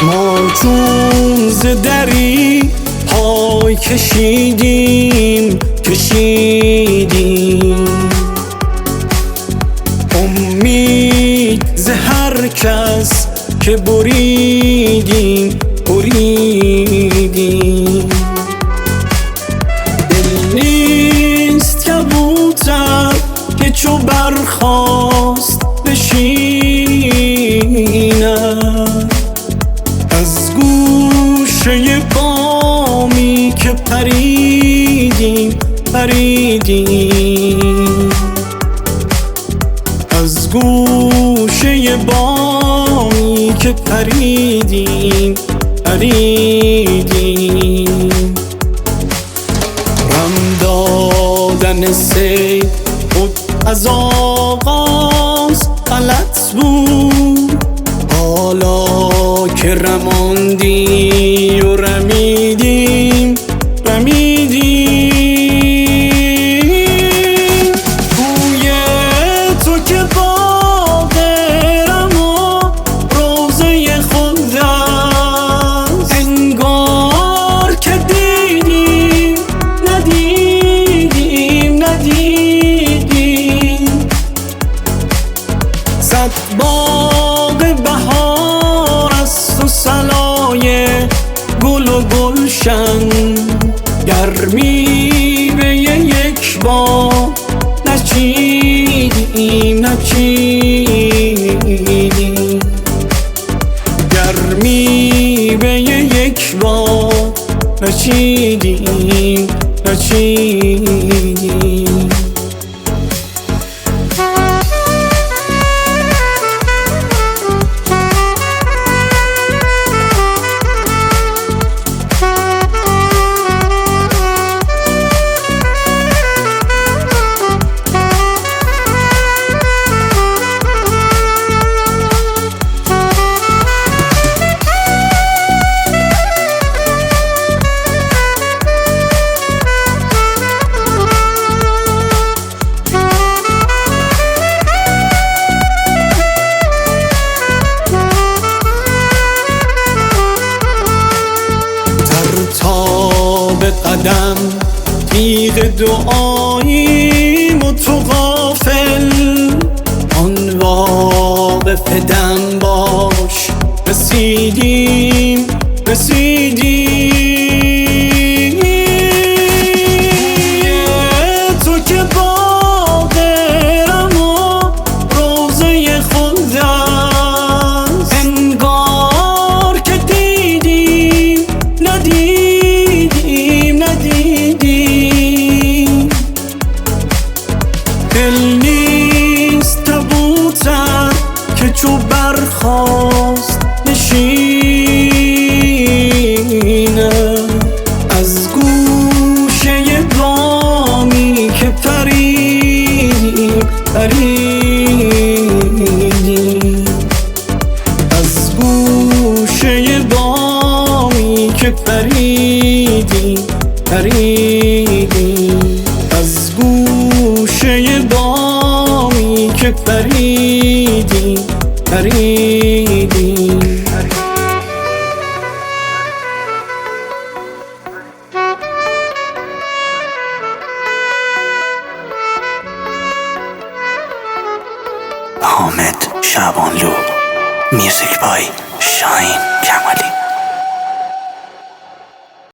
ما چون ز دری پای کشیدیم امید ز هر کس که بریدیم دل نیست کبوتر که چو برخاست بشیند از گوشه بامی که پریدیم از گوشه بامی که پریدیم رم دادن سیل خود از آغاز غلط بود، حالا که رماندی و رمیدیم بوی تو که باغ رم و روضه خود است، انگار که دیدیم ندیدیم صد باغ بهار است و صلای گل و گلشن، گرمی به یک بار نچیدیم گرمی به یک بار نچیدیم قدم تیغ دعاییم و تو غافل، آن واقف دم باش رسیدیم تو که باغ رم و روضه خود است، انگار که دیدیم ندیدیم دل نیست کبوتر که چو برخاست نشیند از گوشه بامی که پریدیم از گوشه بامی که پریدیم از گوشه بامی که پریدیم حامد شعبانلو. میوزیک بای شاهین کمالی.